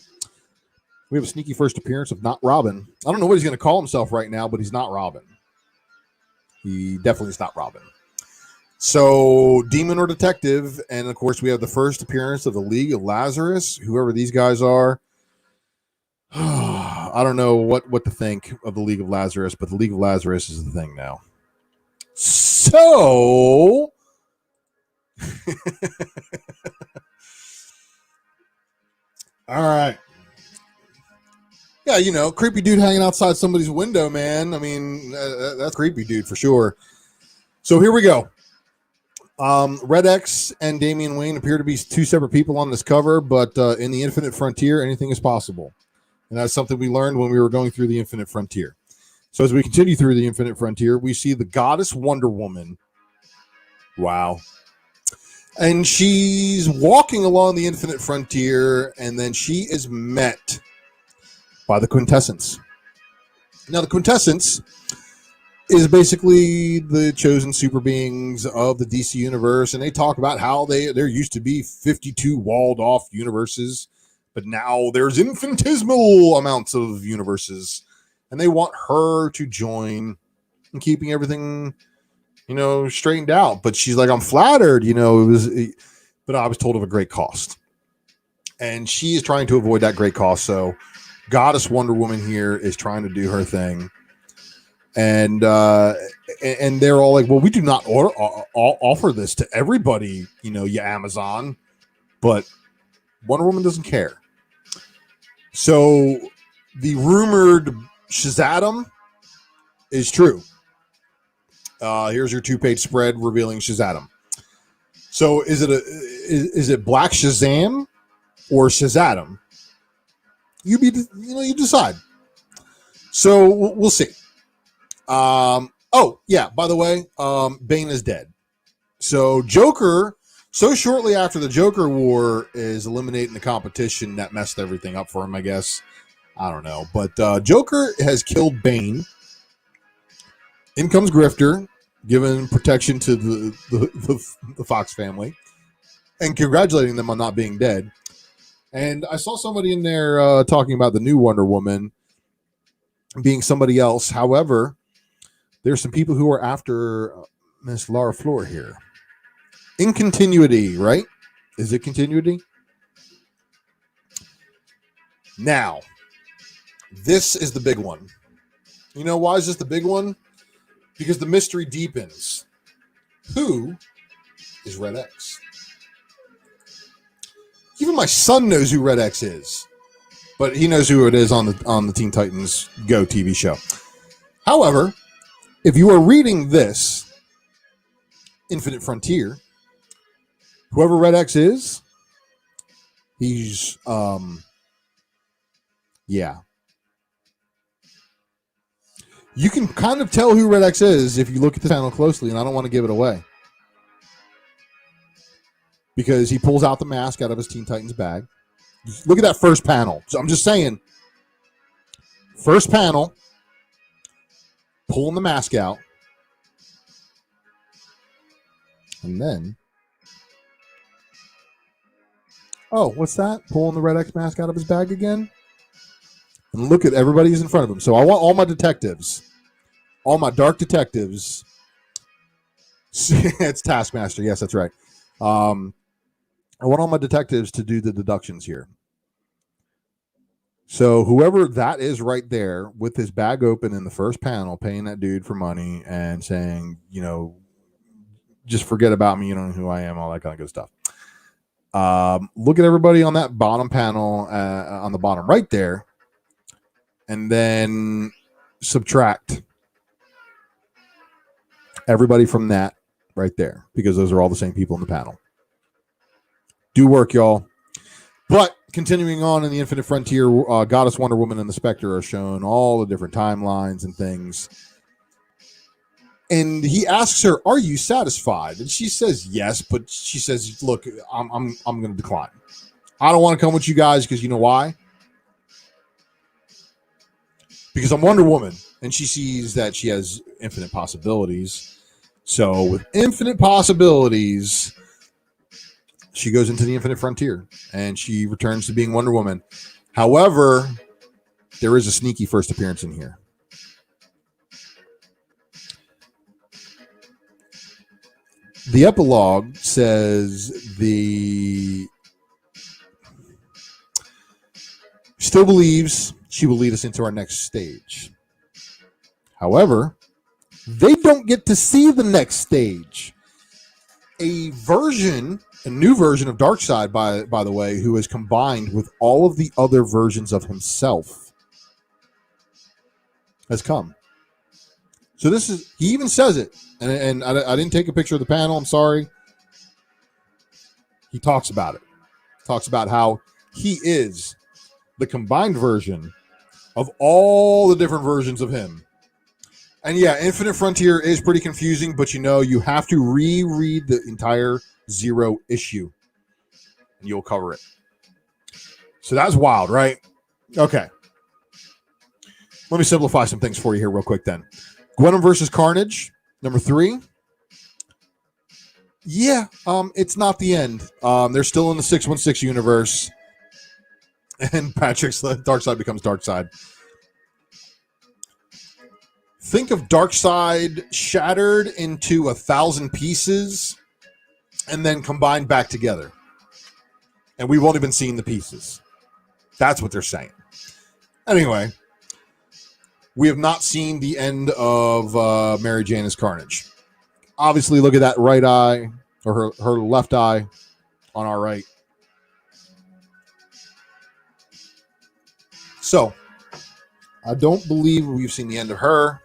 we have a sneaky first appearance of not Robin. I don't know what he's going to call himself right now, but he's not Robin. He definitely is not Robin. So, demon or detective, and of course we have the first appearance of the League of Lazarus, whoever these guys are. I don't know what to think of the League of Lazarus, but the League of Lazarus is the thing now. So... all right. Yeah, creepy dude hanging outside somebody's window, man. I mean, that's creepy dude for sure. So here we go. Red X and Damian Wayne appear to be 2 separate people on this cover, but in the Infinite Frontier, anything is possible. And that's something we learned when we were going through the Infinite Frontier. So as we continue through the Infinite Frontier, we see the goddess Wonder Woman. Wow. And she's walking along the Infinite Frontier, and then she is met by the Quintessence. Now, the Quintessence is basically the chosen super beings of the DC universe, and they talk about how there used to be 52 walled-off universes, but now there's infinitesimal amounts of universes, and they want her to join in keeping everything straightened out. But she's like, I'm flattered, but I was told of a great cost. And she is trying to avoid that great cost. So Goddess Wonder Woman here is trying to do her thing. And they're all like, well, we do not offer this to everybody, you Amazon. But Wonder Woman doesn't care. So the rumored Shazam is true. Here's your 2-page spread revealing Shazam. So is it Black Shazam or Shazadam? You decide. So we'll see. Oh yeah, by the way, Bane is dead. So Joker, so shortly after the Joker War is eliminating the competition, that messed everything up for him, I guess. I don't know. But Joker has killed Bane. In comes Grifter, giving protection to the Fox family and congratulating them on not being dead. And I saw somebody in there talking about the new Wonder Woman being somebody else. However, there's some people who are after Miss Lara Flor here. In continuity, right? Is it continuity? Now, this is the big one. You know why is this the big one? Because the mystery deepens. Who is Red X? Even my son knows who Red X is, but he knows who it is on the Teen Titans Go TV show. However, if you are reading this Infinite Frontier, whoever Red X is, he's yeah. You can kind of tell who Red X is if you look at the panel closely, and I don't want to give it away. Because he pulls out the mask out of his Teen Titans bag. Look at that first panel. So I'm just saying, first panel, pulling the mask out. And then, oh, what's that? Pulling the Red X mask out of his bag again? And look at everybody who's in front of him. So I want all my detectives, all my dark detectives. It's Taskmaster. Yes, that's right. I want all my detectives to do the deductions here. So whoever that is right there with his bag open in the first panel, paying that dude for money and saying, just forget about me. You don't know who I am, all that kind of good stuff. Look at everybody on that bottom panel, on the bottom right there, and then subtract everybody from that right there, because those are all the same people in the panel. Do work, y'all. But continuing on in the Infinite Frontier, Goddess Wonder Woman and the Spectre are shown all the different timelines and things. And he asks her, "Are you satisfied?" And she says yes, but she says, "Look, I'm going to decline. I don't want to come with you guys because you know why? Because I'm Wonder Woman, and she sees that she has infinite possibilities. So with infinite possibilities, she goes into the Infinite Frontier, and she returns to being Wonder Woman. However, there is a sneaky first appearance in here. The epilogue says still believes she will lead us into our next stage. However, they don't get to see the next stage. A new version of Darkseid, by the way, who is combined with all of the other versions of himself, has come. So he even says it, and I didn't take a picture of the panel, I'm sorry. He talks about it. Talks about how he is the combined version of all the different versions of him. And yeah, Infinite Frontier is pretty confusing, but you have to reread the entire Zero issue, and you'll cover it. So that's wild, right? Okay. Let me simplify some things for you here real quick then. Gwenom versus Carnage, number 3. Yeah, it's not the end. They're still in the 616 universe, and Patrick's Darkseid becomes Darkseid. Think of Darkseid shattered into 1,000 pieces and then combined back together. And we've only been seeing the pieces. That's what they're saying. Anyway, we have not seen the end of Mary Jane as Carnage. Obviously, look at that right eye, or her left eye on our right. So, I don't believe we've seen the end of her.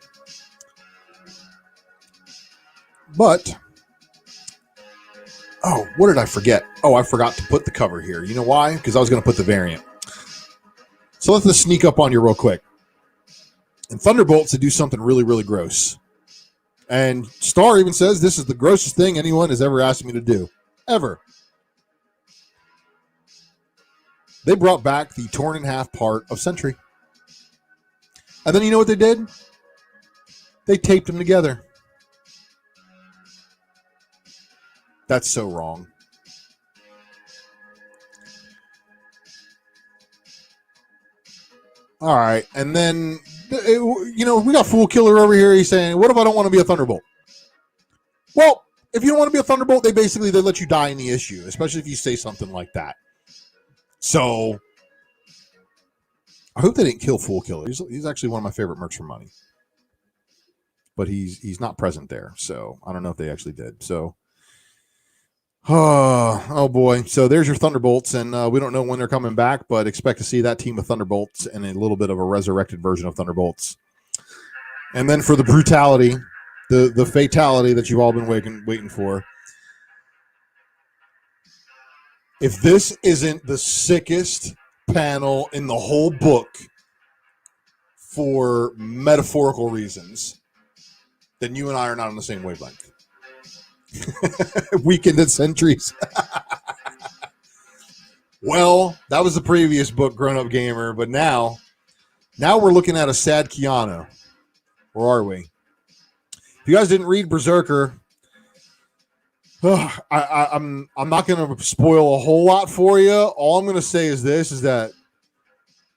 But Oh, what did I forget? Oh, I forgot to put the cover here. You know why? Because I was going to put the variant. So let's just sneak up on you real quick. In Thunderbolts, they do something really, really gross. And Star even says this is the grossest thing anyone has ever asked me to do. Ever. They brought back the torn in half part of Sentry. And then you know what they did? They taped them together. That's so wrong. All right. And then, we got Fool Killer over here. He's saying, what if I don't want to be a Thunderbolt? Well, if you don't want to be a Thunderbolt, they let you die in the issue, especially if you say something like that. So, I hope they didn't kill Fool Killer. He's actually one of my favorite mercs for money. But he's not present there. So, I don't know if they actually did. So, oh boy. So there's your Thunderbolts, and we don't know when they're coming back, but expect to see that team of Thunderbolts and a little bit of a resurrected version of Thunderbolts. And then for the brutality, the fatality that you've all been waiting for. If this isn't the sickest panel in the whole book for metaphorical reasons, then you and I are not on the same wavelength. Weekended Sentries. Well, that was the previous book, Grown Up Gamer, but now we're looking at a sad Keanu. Where are we? If you guys didn't read Berserker, I'm not going to spoil a whole lot for you. All I'm going to say is this: is that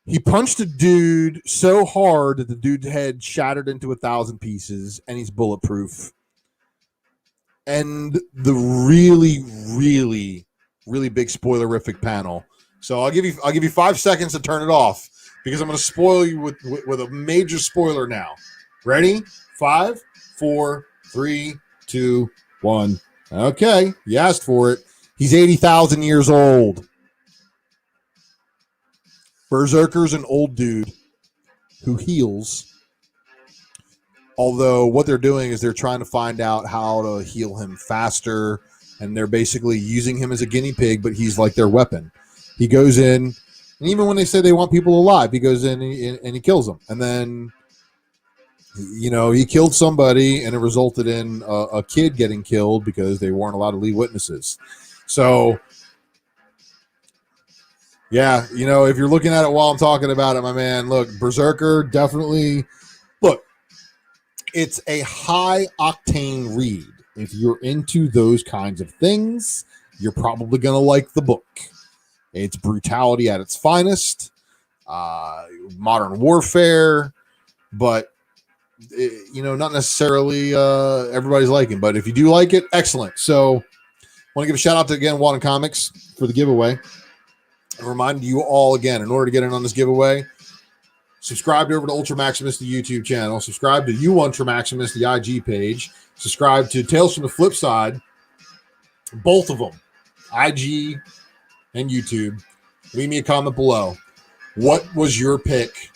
he punched a dude so hard that the dude's head shattered into 1,000 pieces, and he's bulletproof. And the really, really, really big spoilerific panel. So I'll give you 5 seconds to turn it off because I'm going to spoil you with a major spoiler now. Ready? 5, 4, 3, 2, 1. Okay, you asked for it. He's 80,000 years old. Berserker's an old dude who heals. Although what they're doing is they're trying to find out how to heal him faster, and they're basically using him as a guinea pig, but he's like their weapon. He goes in, and even when they say they want people alive, he goes in and he kills them. And then, he killed somebody, and it resulted in a kid getting killed because they weren't allowed to leave witnesses. So, yeah, if you're looking at it while I'm talking about it, my man, look, Berserker definitely, look, it's a high octane read. If you're into those kinds of things, you're probably going to like the book. It's brutality at its finest, modern warfare, but, not necessarily everybody's liking. But if you do like it, excellent. So I want to give a shout out to, again, Walden Comics for the giveaway. I remind you all, again, in order to get in on this giveaway, subscribe over to Ultra Maximus, the YouTube channel. Subscribe to Ultra Maximus, the IG page. Subscribe to Tales from the Flipside, both of them, IG and YouTube. Leave me a comment below. What was your pick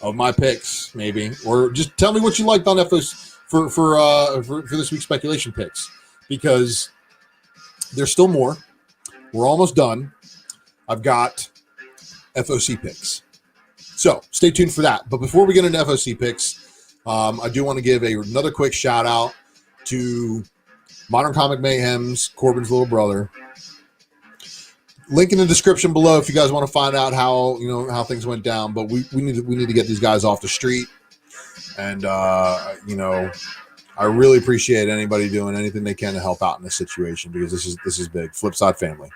of my picks, maybe? Or just tell me what you liked on FOC for this week's speculation picks, because there's still more. We're almost done. I've got FOC picks. So stay tuned for that. But before we get into FOC picks, I do want to give another quick shout out to Modern Comic Mayhem's Corban's little brother. Link in the description below if you guys want to find out how things went down. But we need to get these guys off the street, and I really appreciate anybody doing anything they can to help out in this situation, because this is big. Flipside family.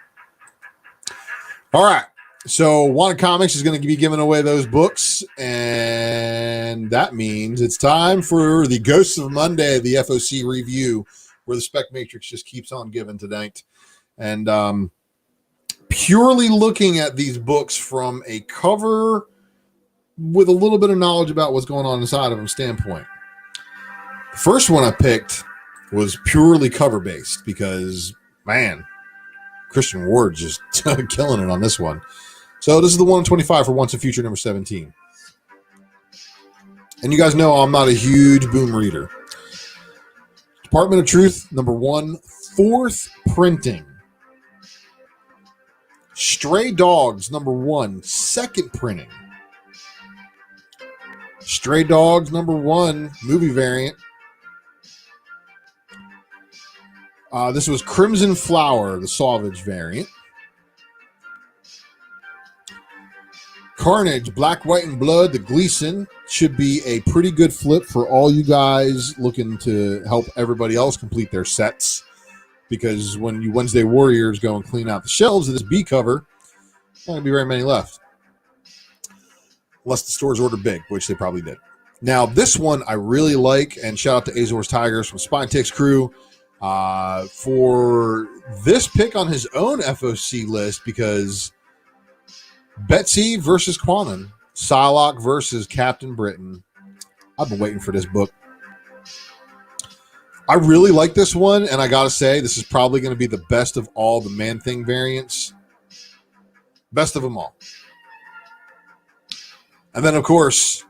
All right. So Wanted Comics is going to be giving away those books, and that means it's time for the Ghosts of Monday, the FOC review, where the Spec Matrix just keeps on giving tonight. And purely looking at these books from a cover with a little bit of knowledge about what's going on inside of them standpoint. The first one I picked was purely cover-based because, man, Christian Ward just killing it on this one. So this is the 125 for Once and Future number 17. And you guys know I'm not a huge boom reader. Department of Truth, number 1, fourth printing. Stray Dogs #1, second printing. Stray Dogs #1, movie variant. This was Crimson Flower, the Sauvage variant. Carnage, Black, White, and Blood, the Gleason. Should be a pretty good flip for all you guys looking to help everybody else complete their sets. Because when you Wednesday Warriors go and clean out the shelves of this B cover, there's not going to be very many left. Unless the stores order big, which they probably did. Now, this one I really like, and shout out to Azor's Tigers from Spine Ticks Crew for this pick on his own FOC list, because Betsy versus Quanon, Psylocke versus Captain Britain. I've been waiting for this book. I really like this one, and I gotta say, this is probably going to be the best of all the Man-Thing variants. Best of them all. And then, of course,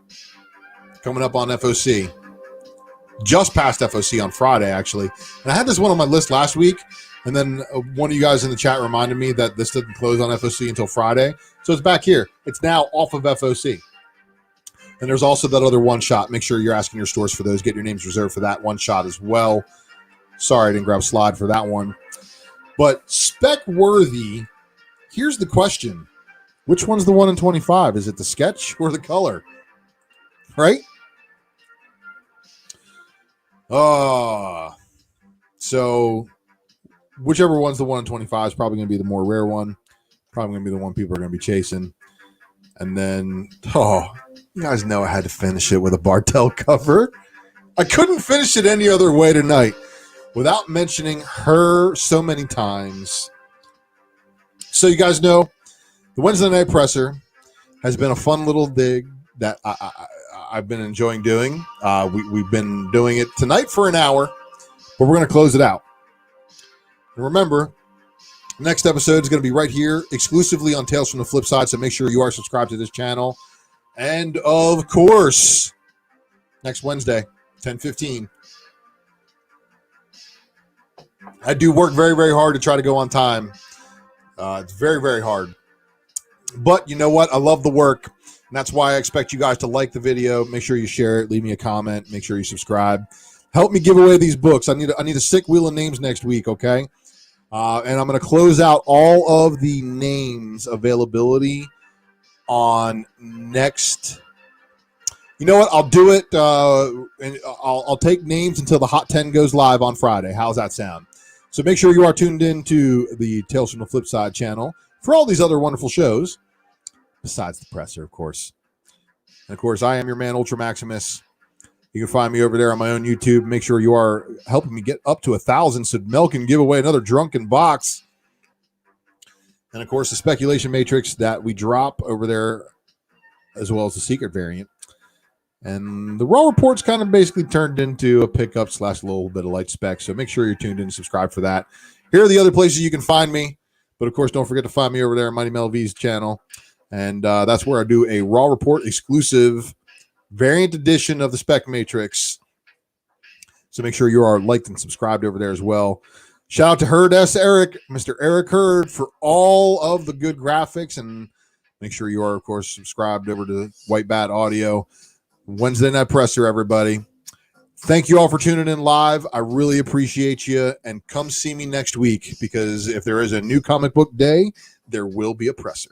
coming up on FOC, just past FOC on Friday, actually. And I had this one on my list last week, and then one of you guys in the chat reminded me that this didn't close on FOC until Friday. So it's back here. It's now off of FOC. And there's also that other one-shot. Make sure you're asking your stores for those. Get your names reserved for that one-shot as well. Sorry I didn't grab slide for that one. But spec-worthy, here's the question. Which one's the 1 in 25? Is it the sketch or the color? Right? So whichever one's the 1 in 25 is probably going to be the more rare one. Probably going to be the one people are going to be chasing. And then, you guys know I had to finish it with a Bartel cover. I couldn't finish it any other way tonight without mentioning her so many times. So you guys know, the Wednesday Night Presser has been a fun little dig that I've been enjoying doing. We've been doing it tonight for an hour, but we're going to close it out. And remember, next episode is going to be right here, exclusively on Tales from the Flipside, so make sure you are subscribed to this channel. And, of course, next Wednesday, 10:15. I do work very, very hard to try to go on time. It's very, very hard. But you know what? I love the work, and that's why I expect you guys to like the video. Make sure you share it. Leave me a comment. Make sure you subscribe. Help me give away these books. I need a sick wheel of names next week, okay? And I'm going to close out all of the names availability on next. You know what? I'll do it, and I'll take names until the Hot 10 goes live on Friday. How's that sound? So make sure you are tuned in to the Tales from the Flipside channel for all these other wonderful shows, besides the presser, of course. And, of course, I am your man, Ultra Maximus. You can find me over there on my own YouTube. Make sure you are helping me get up to 1,000 so Mel can give away another drunken box. And, of course, the speculation matrix that we drop over there, as well as the secret variant. And the raw report's kind of basically turned into a pickup / a little bit of light spec. So make sure you're tuned in and subscribe for that. Here are the other places you can find me. But, of course, don't forget to find me over there on Mighty Mel V's channel. And that's where I do a raw report exclusive variant edition of the Spec Matrix. So make sure you are liked and subscribed over there as well. Shout out to Herd S. Eric, Mr. Eric Herd, for all of the good graphics. And make sure you are, of course, subscribed over to White Bat Audio. Wednesday Night Presser, everybody. Thank you all for tuning in live. I really appreciate you. And come see me next week, because if there is a new comic book day, there will be a presser.